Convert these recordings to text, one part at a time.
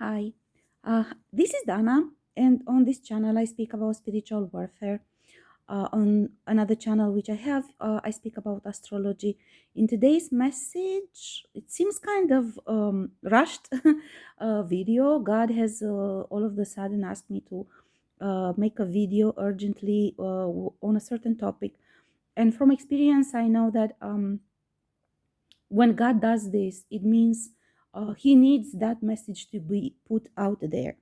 Hi, this is Dana, and on this channel, I speak about spiritual warfare. On another channel, which I have, I speak about astrology. In today's message, it seems kind of rushed video. God has all of the sudden asked me to make a video urgently on a certain topic. And from experience, I know that when God does this, it means He needs that message to be put out there.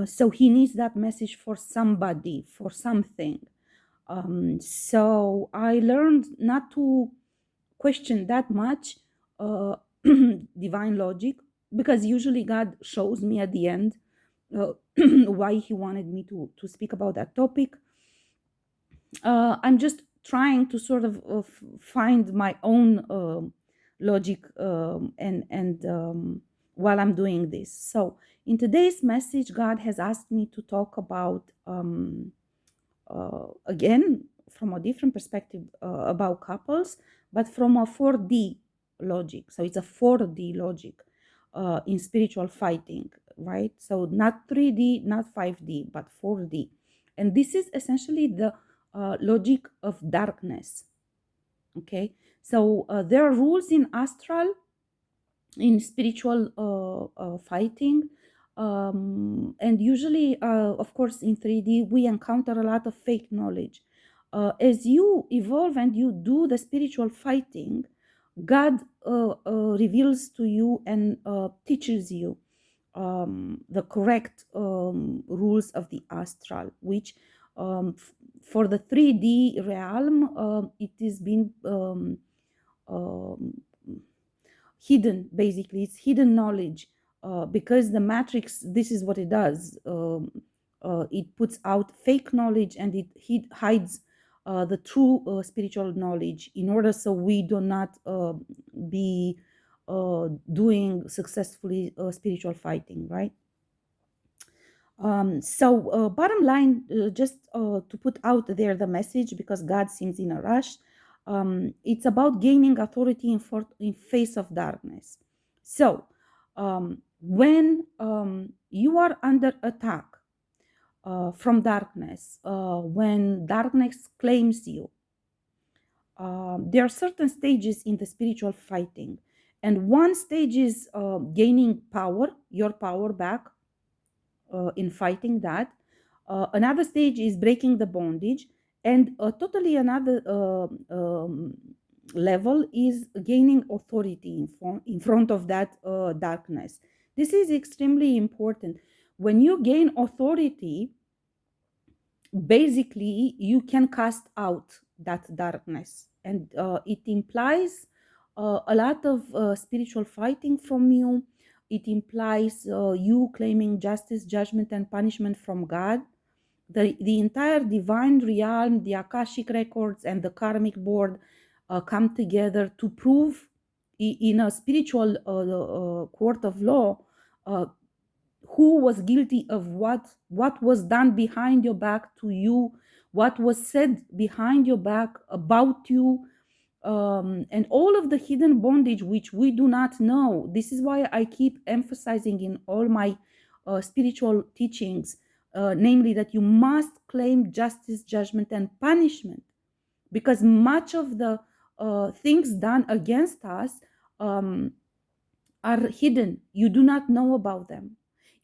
So He needs that message for somebody, for something. So I learned not to question that much uh, divine logic, because usually God shows me at the end uh, why He wanted me to speak about that topic. I'm just trying to sort of find my own logic and while I'm doing this. So in today's message, God has asked me to talk about again from a different perspective about couples, but from a 4D logic. So it's a 4D logic in spiritual fighting, right? So not 3D, not 5D, but 4D. And this is essentially the logic of darkness. Okay, so there are rules in astral, in spiritual fighting, and usually, of course, in 3D, we encounter a lot of fake knowledge. As you evolve and you do the spiritual fighting, God reveals to you and teaches you the correct rules of the astral, which for the 3D realm, it is been um, hidden. Basically, it's hidden knowledge, because the matrix, this is what it does. It puts out fake knowledge, and it hides the true spiritual knowledge, in order so we do not be doing successfully spiritual fighting, right? So bottom line, just to put out there the message, because God seems in a rush. It's about gaining authority in face of darkness. So when you are under attack from darkness, when darkness claims you, there are certain stages in the spiritual fighting, and one stage is gaining power, your power back in fighting that. Another stage is breaking the bondage, and totally another level is gaining authority in front of that darkness. This is extremely important. When you gain authority, basically you can cast out that darkness, and it implies a lot of spiritual fighting from you. It implies you claiming justice, judgment, and punishment from God. The entire divine realm, the Akashic records, and the karmic board come together to prove in a spiritual court of law uh, who was guilty of what was done behind your back to you, what was said behind your back about you, and all of the hidden bondage which we do not know. This is why I keep emphasizing in all my spiritual teachings, namely that you must claim justice, judgment, and punishment, because much of the things done against us um, are hidden. You do not know about them.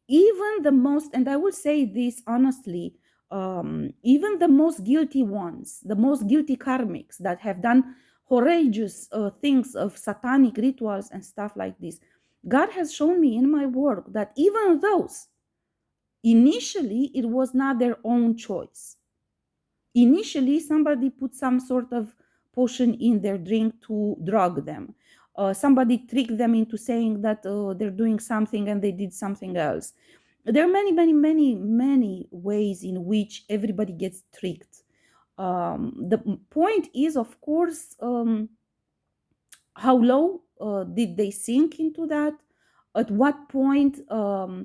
Even the most, and I will say this honestly, even the most guilty ones, the most guilty karmics that have done horrendous things of satanic rituals and stuff like this, God has shown me in my work that even those, initially, it was not their own choice. Initially, somebody put some sort of potion in their drink to drug them. Somebody tricked them into saying that they're doing something and they did something else. There are many, many, many, many ways in which everybody gets tricked. The point is, of course, how low did they sink into that? At what point? Uh,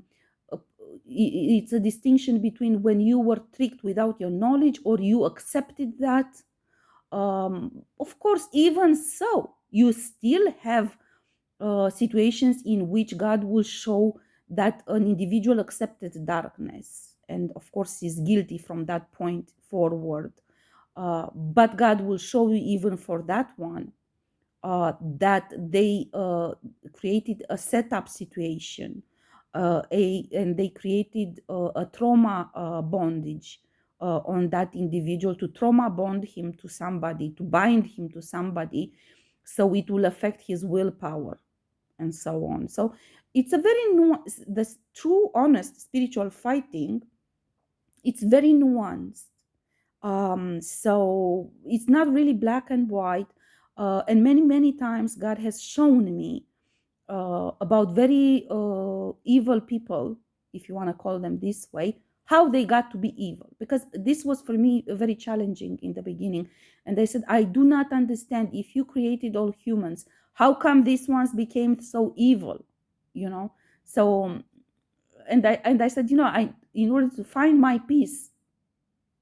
it's a distinction between when you were tricked without your knowledge or you accepted that. Of course, even so, you still have situations in which God will show that an individual accepted darkness, and of course is guilty from that point forward. But God will show you even for that one that they created a setup situation, and they created a trauma bondage on that individual, to trauma bond him to somebody, to bind him to somebody, so it will affect his willpower and so on. So it's a very the true, honest spiritual fighting. It's very nuanced. So it's not really black and white. And many times God has shown me about very evil people, if you want to call them this way, how they got to be evil. Because this was for me very challenging in the beginning. And I said, I do not understand, if you created all humans, how come these ones became so evil? You know? So, and I said, I, in order to find my peace,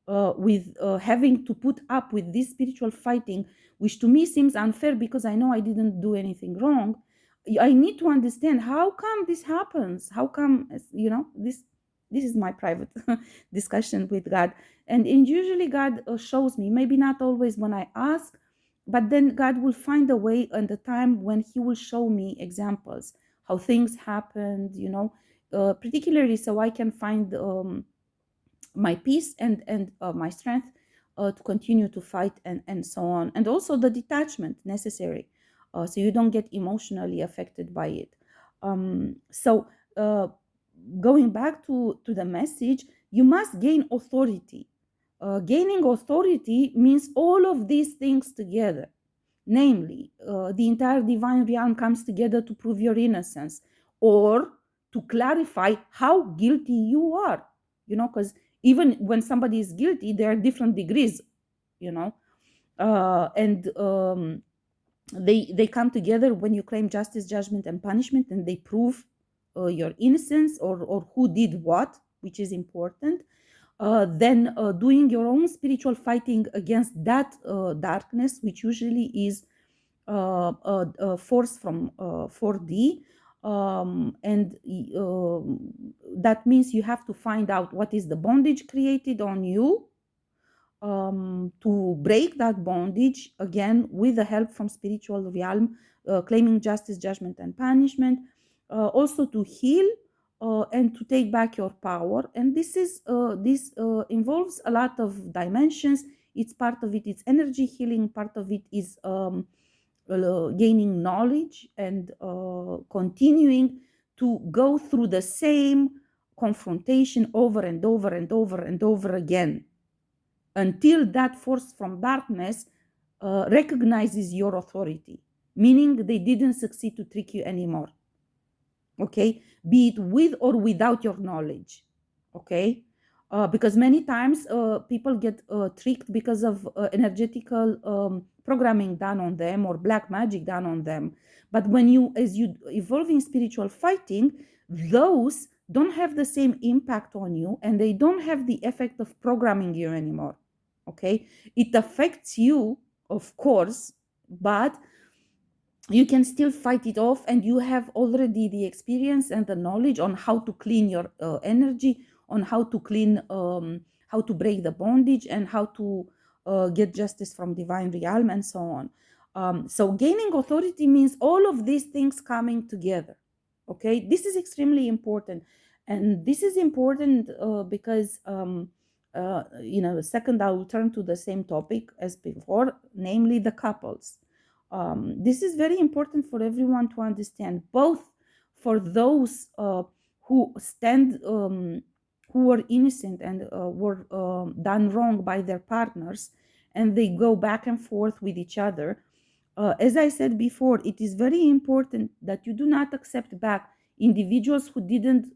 with having to put up with this spiritual fighting, which to me seems unfair because I know I didn't do anything wrong. I need to understand how come this happens. How come, this. This is my private discussion with God, and usually God shows me. Maybe not always when I ask, but then God will find a way and the time when He will show me examples how things happened. Particularly so I can find. My peace and my strength to continue to fight and so on, and also the detachment necessary, so you don't get emotionally affected by it. So going back to the message, you must gain authority. Gaining authority means all of these things together. Namely, the entire divine realm comes together to prove your innocence, or to clarify how guilty you are. Because even when somebody is guilty, there are different degrees. You know, and they come together when you claim justice, judgment, and punishment, and they prove your innocence, or who did what, which is important. Then doing your own spiritual fighting against that darkness, which usually is force from 4D. And that means you have to find out what is the bondage created on you, to break that bondage again with the help from spiritual realm, claiming justice, judgment, and punishment. Also to heal and to take back your power. And this involves a lot of dimensions. It's part of it. It's energy healing. Part of it is gaining knowledge and continuing to go through the same confrontation over and over and over and over again, until that force from darkness recognizes your authority, meaning they didn't succeed to trick you anymore. Okay, be it with or without your knowledge. Okay, because many times people get tricked because of energetical programming done on them, or black magic done on them. But as you evolve in spiritual fighting, those don't have the same impact on you, and they don't have the effect of programming you anymore. Okay, it affects you, of course, but you can still fight it off, and you have already the experience and the knowledge on how to clean your energy, on how to clean, how to break the bondage, and how to get justice from divine realm, and so on. So gaining authority means all of these things coming together. Okay, this is extremely important, and this is important because second, I will turn to the same topic as before, namely the couples. This is very important for everyone to understand, both for those who stand, who were innocent and were done wrong by their partners, and they go back and forth with each other. As I said before, it is very important that you do not accept back individuals who didn't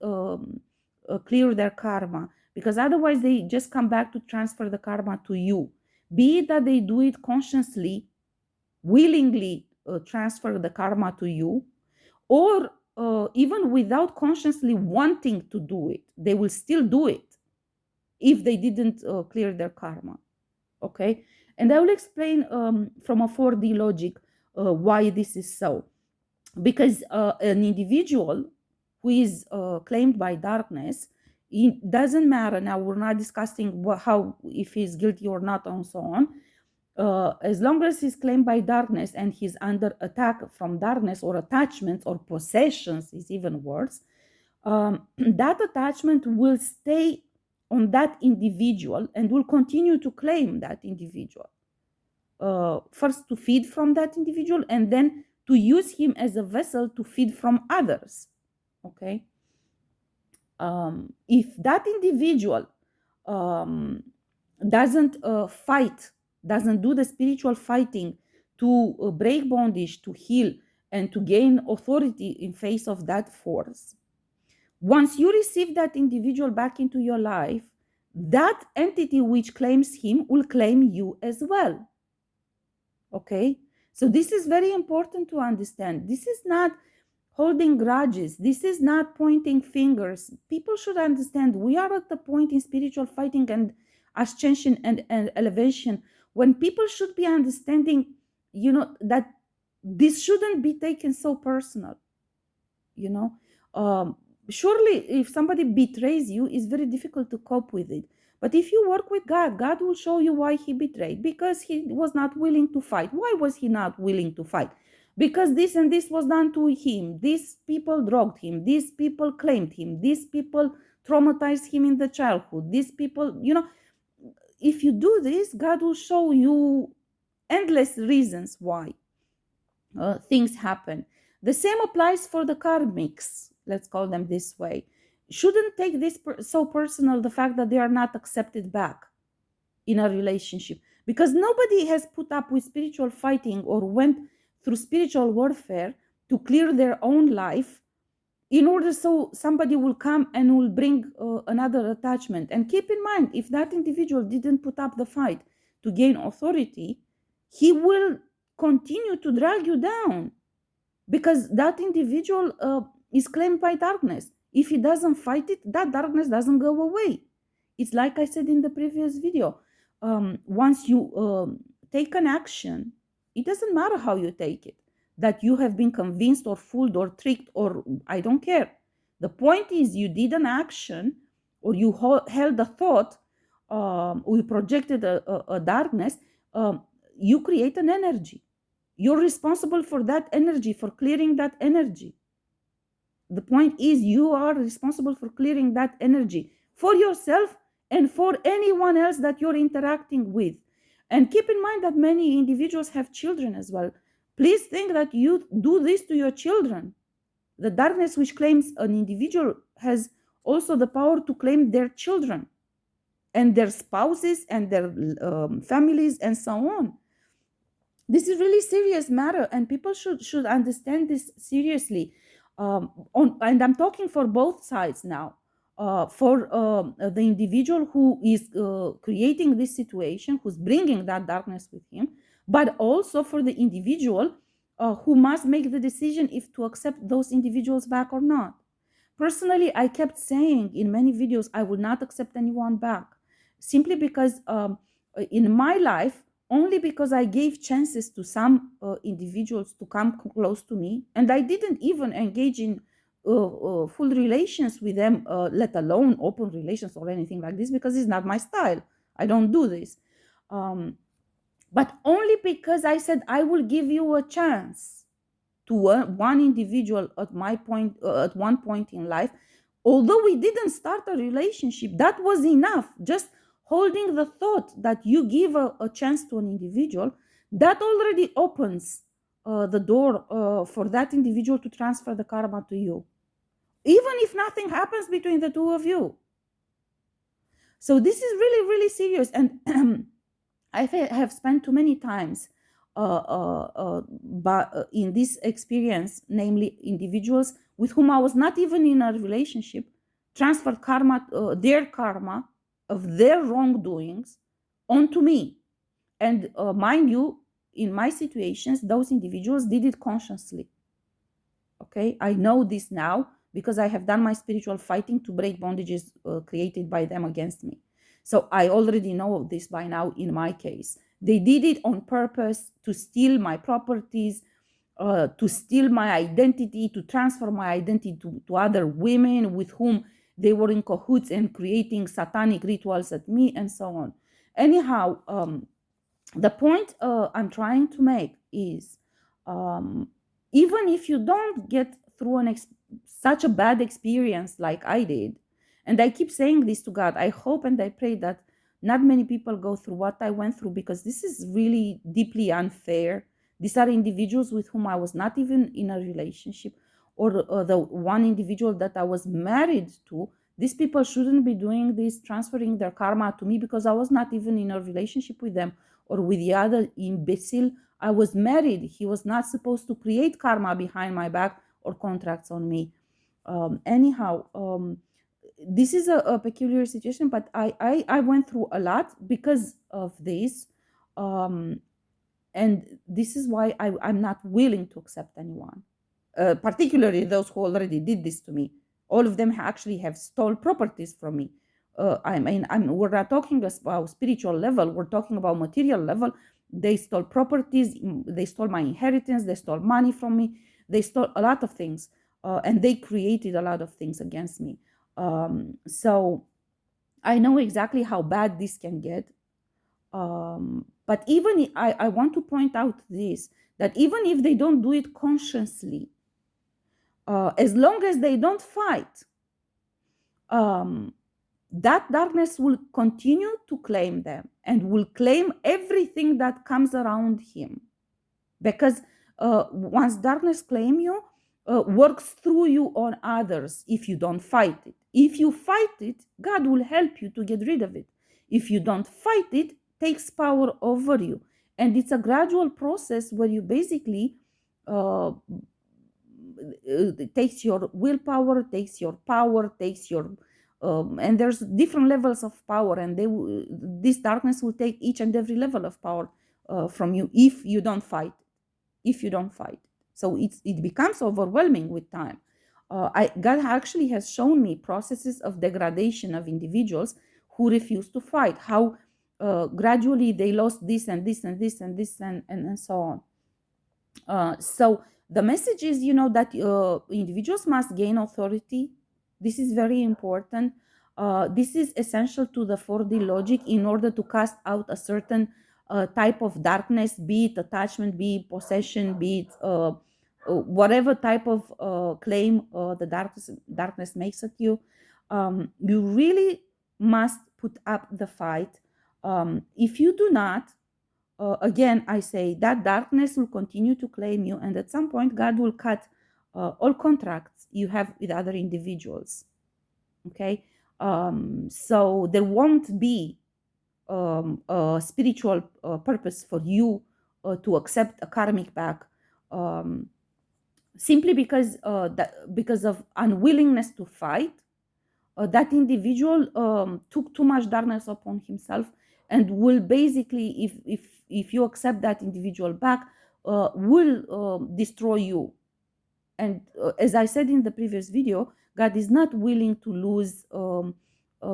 clear their karma, because otherwise they just come back to transfer the karma to you. Be it that they do it consciously, willingly transfer the karma to you, or even without consciously wanting to do it, they will still do it if they didn't clear their karma. Okay, and I will explain from a 4D logic why this is so. Because an individual who is claimed by darkness, it doesn't matter. Now we're not discussing how, if he's guilty or not, and so on. As long as he's claimed by darkness and he's under attack from darkness, or attachments or possessions is even worse, that attachment will stay on that individual and will continue to claim that individual. First to feed from that individual, and then to use him as a vessel to feed from others. Okay. If that individual doesn't fight, doesn't do the spiritual fighting to break bondage, to heal, and to gain authority in face of that force, once you receive that individual back into your life, that entity which claims him will claim you as well. Okay? So this is very important to understand. This is not holding grudges. This is not pointing fingers. People should understand we are at the point in spiritual fighting and ascension and elevation when people should be understanding, that this shouldn't be taken so personal. Surely if somebody betrays you, it's very difficult to cope with it. But if you work with God, God will show you why he betrayed. Because he was not willing to fight. Why was he not willing to fight? Because this and this was done to him. These people drugged him. These people claimed him. These people traumatized him in the childhood. These people, if you do this, God will show you endless reasons why things happen. The same applies for the karmics, let's call them this way. Shouldn't take this so personal, the fact that they are not accepted back in a relationship, because nobody has put up with spiritual fighting or went through spiritual warfare to clear their own life in order so somebody will come and will bring another attachment. And keep in mind, if that individual didn't put up the fight to gain authority, he will continue to drag you down, because that individual is claimed by darkness. If he doesn't fight it, that darkness doesn't go away. It's like I said in the previous video. Once you take an action, it doesn't matter how you take it, that you have been convinced or fooled or tricked, or I don't care. The point is, you did an action, or you held a thought, or you projected a darkness. You create an energy. You're responsible for that energy, for clearing that energy. The point is, you are responsible for clearing that energy for yourself and for anyone else that you're interacting with. And keep in mind that many individuals have children as well. Please think that you do this to your children. The darkness which claims an individual has also the power to claim their children and their spouses and their families and so on. This is really serious matter, and people should understand this seriously. And I'm talking for both sides now. For the individual who is creating this situation, who's bringing that darkness with him, but also for the individual who must make the decision if to accept those individuals back or not. Personally, I kept saying in many videos, I will not accept anyone back, simply because in my life, only because I gave chances to some individuals to come close to me, and I didn't even engage in full relations with them, let alone open relations or anything like this, because it's not my style. I don't do this. But only because I said I will give you a chance to one individual at one point in life, although we didn't start a relationship, that was enough. Just holding the thought that you give a chance to an individual, that already opens the door for that individual to transfer the karma to you, even if nothing happens between the two of you. So this is really, really serious. And I have spent too many times in this experience, namely individuals with whom I was not even in a relationship, transferred karma, their karma of their wrongdoings onto me. And mind you, in my situations, those individuals did it consciously. Okay, I know this now because I have done my spiritual fighting to break bondages created by them against me. So I already know this by now in my case. They did it on purpose to steal my properties, to steal my identity, to transfer my identity to other women with whom they were in cahoots and creating satanic rituals at me, and so on. Anyhow, the point I'm trying to make is, um, even if you don't get through such a bad experience like I did, and I keep saying this to God, I hope and I pray that not many people go through what I went through, because this is really deeply unfair. These are individuals with whom I was not even in a relationship, or the one individual that I was married to. These people shouldn't be doing this, transferring their karma to me, because I was not even in a relationship with them. Or with the other imbecile, I was married. He was not supposed to create karma behind my back or contracts on me. Anyhow, this is a peculiar situation, but I went through a lot because of this. Um, and this is why I'm not willing to accept anyone, particularly those who already did this to me. All of them actually have stole properties from me. I mean, we're not talking about spiritual level, we're talking about material level. They stole properties, they stole my inheritance, they stole money from me, they stole a lot of things, and they created a lot of things against me. So I know exactly how bad this can get. But even I want to point out this, that even if they don't do it consciously, as long as they don't fight, um, that darkness will continue to claim them and will claim everything that comes around him. Because once darkness claim you, works through you on others if you don't fight it. If you fight it, God will help you to get rid of it. If you don't fight it, takes power over you. And it's a gradual process where you basically takes your willpower, takes your power, takes your and there's different levels of power, and this darkness will take each and every level of power from you if you don't fight. If you don't fight, so it becomes overwhelming with time. God actually has shown me processes of degradation of individuals who refuse to fight. How gradually they lost this and this and this and this and so on. So the message is, that individuals must gain authority. This is very important. This is essential to the 4D logic in order to cast out a certain type of darkness, be it attachment, be it possession, be it whatever type of claim the darkness makes at you. You really must put up the fight. If you do not, again, I say that darkness will continue to claim you, and at some point, God will cut all contracts you have with other individuals. Okay, so there won't be a spiritual purpose for you to accept a karmic back, simply because of unwillingness to fight. That individual took too much darkness upon himself, and will basically, if you accept that individual back, will destroy you. And as I said in the previous video, God is not willing to lose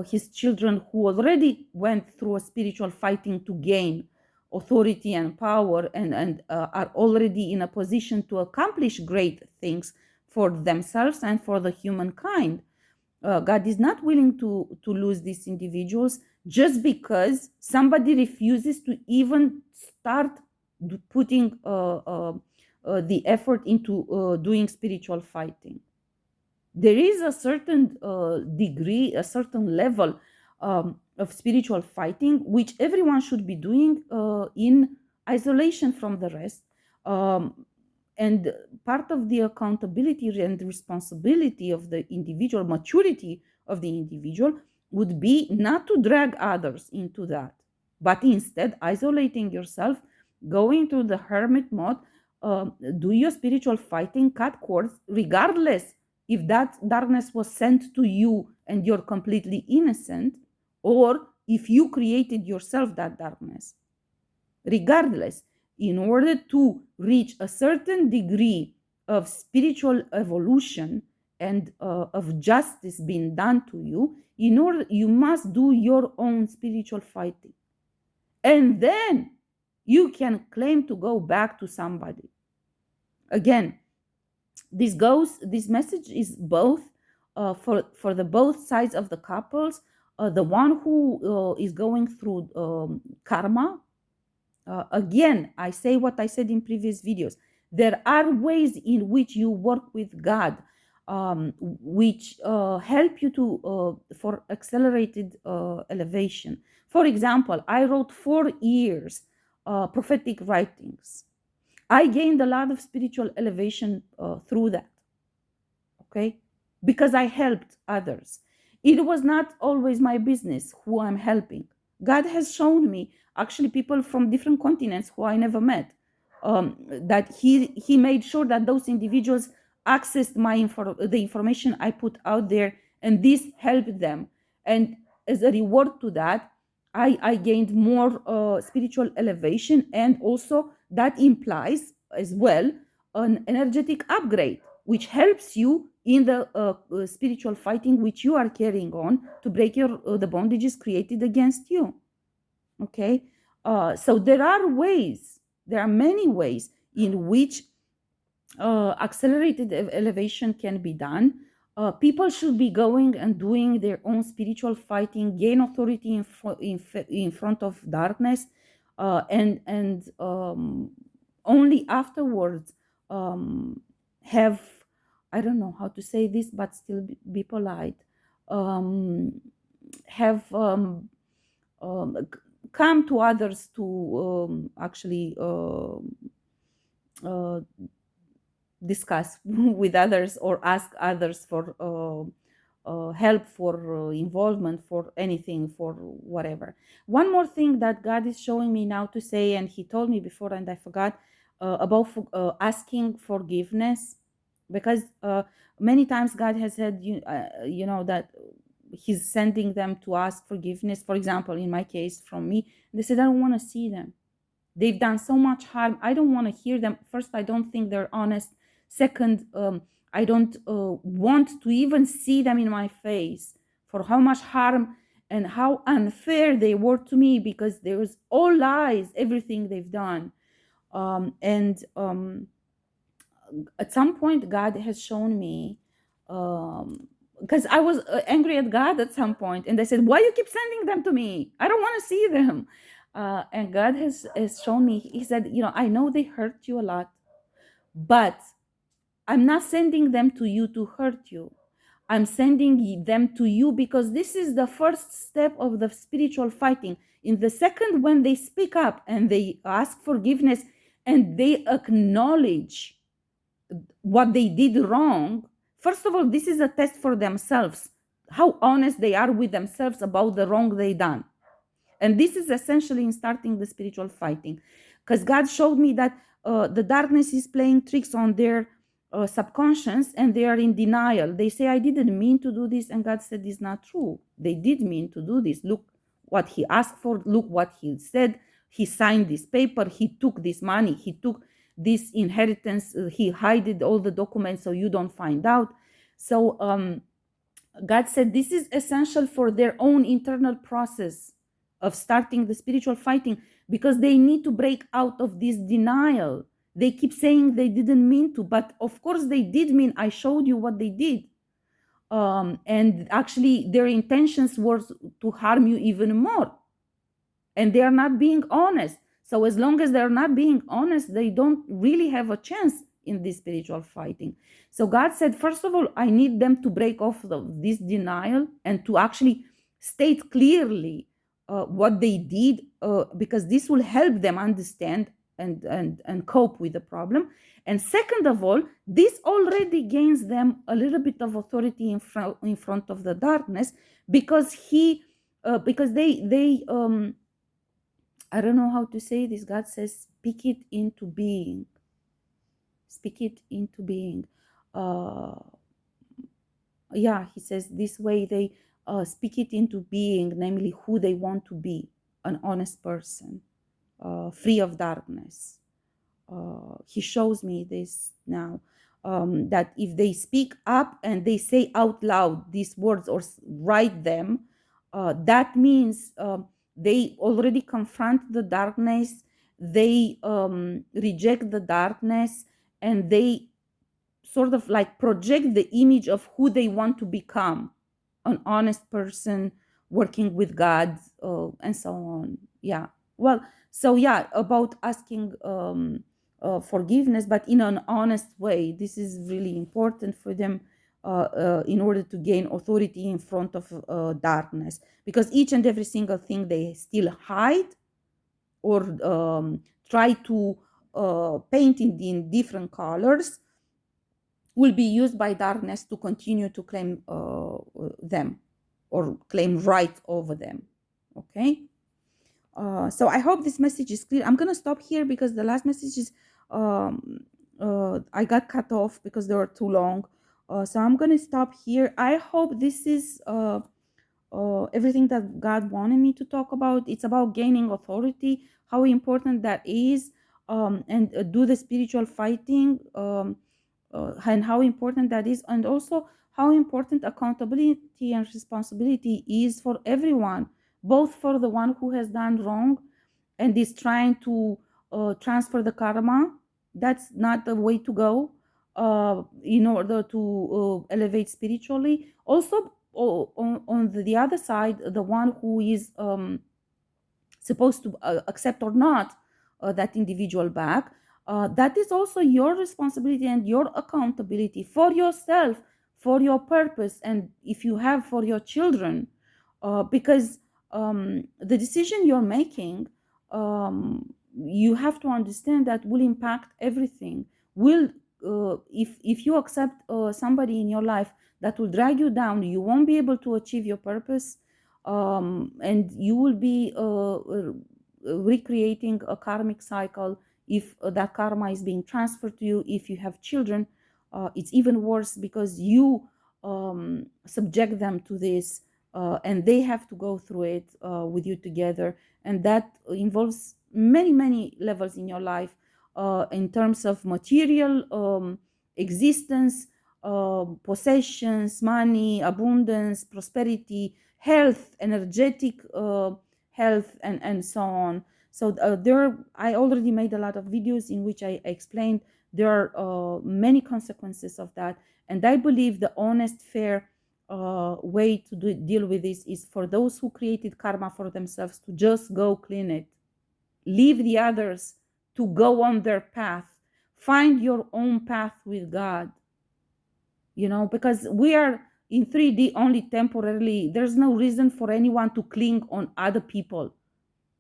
his children who already went through a spiritual fighting to gain authority and power, and are already in a position to accomplish great things for themselves and for the humankind. God is not willing to lose these individuals just because somebody refuses to even start putting the effort into doing spiritual fighting. There is a certain degree, a certain level of spiritual fighting, which everyone should be doing in isolation from the rest. And part of the accountability and responsibility of the individual, maturity of the individual, would be not to drag others into that, but instead isolating yourself, going to the hermit mode, do your spiritual fighting, cut cords, regardless if that darkness was sent to you and you're completely innocent, or if you created yourself that darkness. Regardless, in order to reach a certain degree of spiritual evolution and of justice being done to you, in order, you must do your own spiritual fighting, and then you can claim to go back to somebody. Again, this message is both for the both sides of the couples. The one who is going through karma. Again, I say what I said in previous videos. There are ways in which you work with God, which help you to for accelerated elevation. For example, I wrote 4 years prophetic writings. I gained a lot of spiritual elevation through that. Okay, because I helped others. It was not always my business who I'm helping. God has shown me actually people from different continents who I never met, that he made sure that those individuals accessed the information I put out there, and this helped them. And as a reward to that, I gained more spiritual elevation, and also that implies as well an energetic upgrade, which helps you in the spiritual fighting which you are carrying on to break the bondages created against you. Okay, so there are many ways in which accelerated elevation can be done. People should be going and doing their own spiritual fighting, gain authority in front of darkness, and only afterwards have, I don't know how to say this, but still be polite. Have come to others to actually discuss with others or ask others for help, for involvement, for anything, for whatever. One more thing that God is showing me now to say, and He told me before and I forgot, about asking forgiveness, because many times God has said, you know, that He's sending them to ask forgiveness. For example, in my case, from me, they said, I don't want to see them. They've done so much harm. I don't want to hear them. First, I don't think they're honest. Second, I don't want to even see them in my face for how much harm and how unfair they were to me, because there was all lies, everything they've done. And at some point, God has shown me, because I was angry at God at some point, and I said, why you keep sending them to me? I don't want to see them. And God has shown me, He said, you know, I know they hurt you a lot, but I'm not sending them to you to hurt you. I'm sending them to you because this is the first step of the spiritual fighting. In the second, when they speak up and they ask forgiveness and they acknowledge what they did wrong, first of all, this is a test for themselves, how honest they are with themselves about the wrong they done. And this is essentially in starting the spiritual fighting, because God showed me that the darkness is playing tricks on their subconscious, and they are in denial. They say, I didn't mean to do this. And God said, it's not true. They did mean to do this. Look what He asked for. Look what He said. He signed this paper. He took this money. He took this inheritance. He hid all the documents so you don't find out. So God said this is essential for their own internal process of starting the spiritual fighting, because they need to break out of this denial. They keep saying they didn't mean to, but of course they did mean. I showed you what they did. And actually their intentions were to harm you even more. And they are not being honest. So as long as they're not being honest, they don't really have a chance in this spiritual fighting. So God said, first of all, I need them to break off this denial and to actually state clearly what they did, because this will help them understand and cope with the problem. And second of all, this already gains them a little bit of authority in front of the darkness, because they I don't know how to say this. God says, speak it into being. Speak it into being. Yeah, He says this way they speak it into being, namely who they want to be, an honest person, free of darkness. He shows me this now, that if they speak up and they say out loud these words or write them, that means they already confront the darkness. They reject the darkness, and they sort of like project the image of who they want to become, an honest person working with God, and so on. Yeah. Well, so yeah, about asking forgiveness, but in an honest way. This is really important for them, in order to gain authority in front of darkness, because each and every single thing they still hide or try to paint in different colors will be used by darkness to continue to claim them or claim right over them. Okay. So I hope this message is clear. I'm gonna stop here because the last messages, um, I got cut off because they were too long. So I'm gonna stop here. I hope this is everything that God wanted me to talk about. It's about gaining authority, how important that is, and do the spiritual fighting, and how important that is, and also how important accountability and responsibility is for everyone, both for the one who has done wrong and is trying to transfer the karma. That's not the way to go, in order to elevate spiritually. Also, on the other side, the one who is supposed to accept or not that individual back, that is also your responsibility and your accountability for yourself, for your purpose, and if you have for your children, because the decision you're making, you have to understand that will impact everything. Will If you accept somebody in your life that will drag you down, you won't be able to achieve your purpose, and you will be recreating a karmic cycle. If that karma is being transferred to you, if you have children, it's even worse because you subject them to this, and they have to go through it with you together, and that involves many levels in your life, in terms of material existence, possessions, money, abundance, prosperity, health, energetic health, and so on. So I already made a lot of videos in which I explained there are many consequences of that, and I believe the honest, fair way to deal with this is for those who created karma for themselves to just go clean it, leave the others to go on their path, find your own path with God, because we are in 3D only temporarily. There's no reason for anyone to cling on other people.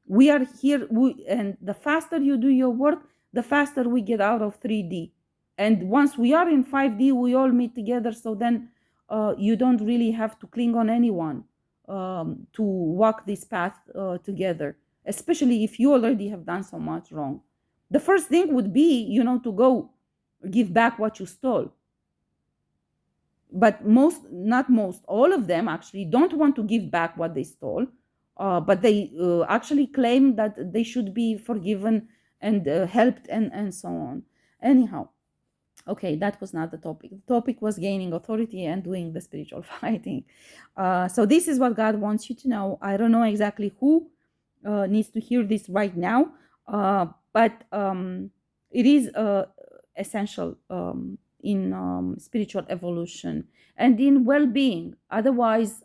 We are here, and the faster you do your work, the faster we get out of 3D. And once we are in 5D, we all meet together. So then you don't really have to cling on anyone to walk this path together, especially if you already have done so much wrong. The first thing would be, to go give back what you stole. But not most, all of them actually don't want to give back what they stole, but they actually claim that they should be forgiven and helped, and so on. Anyhow, okay, that was not the topic. The topic was gaining authority and doing the spiritual fighting. So this is what God wants you to know. I don't know exactly who needs to hear this right now, but it is essential in spiritual evolution and in well-being. Otherwise,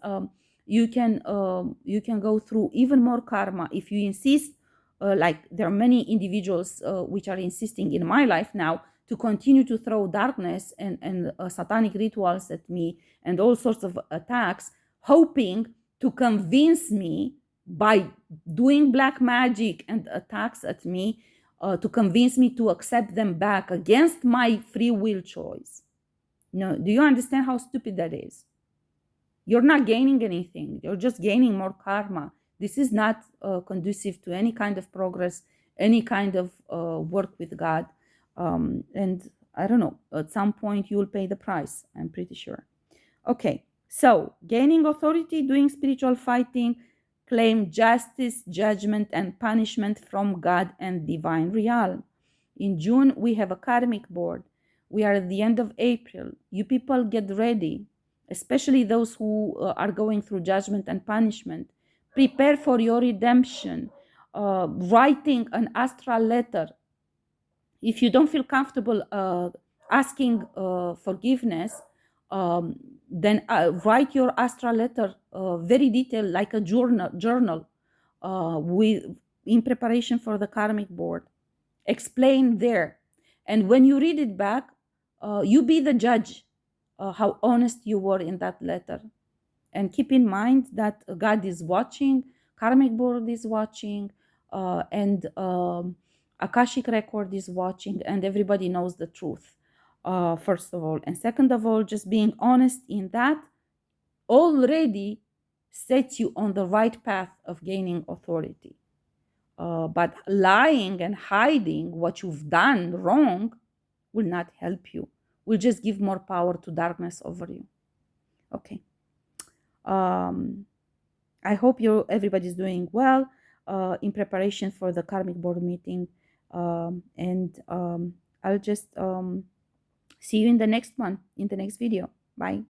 you can go through even more karma if you insist. Like there are many individuals which are insisting in my life now to continue to throw darkness and satanic rituals at me and all sorts of attacks, hoping to convince me by doing black magic and attacks at me, to convince me to accept them back against my free will choice. No, do you understand how stupid that is? You're not gaining anything. You're just gaining more karma. This is not conducive to any kind of progress, any kind of work with God. And I don't know, at some point you will pay the price, I'm pretty sure. Okay, so gaining authority, doing spiritual fighting, claim justice, judgment, and punishment from God and divine realm. In June, we have a karmic board. We are at the end of April. You people get ready, especially those who are going through judgment and punishment. Prepare for your redemption. Writing an astral letter. if you don't feel comfortable asking forgiveness, then write your astral letter very detailed, like a journal with in preparation for the karmic board. Explain there, and when you read it back, you be the judge how honest you were in that letter. And keep in mind that God is watching, karmic board is watching, and akashic record is watching, and everybody knows the truth, first of all. And second of all, just being honest in that already sets you on the right path of gaining authority. But lying and hiding what you've done wrong will not help you, will just give more power to darkness over you. Okay. I hope everybody's doing well in preparation for the karmic board meeting. And I'll just see you in the next one, in the next video. Bye.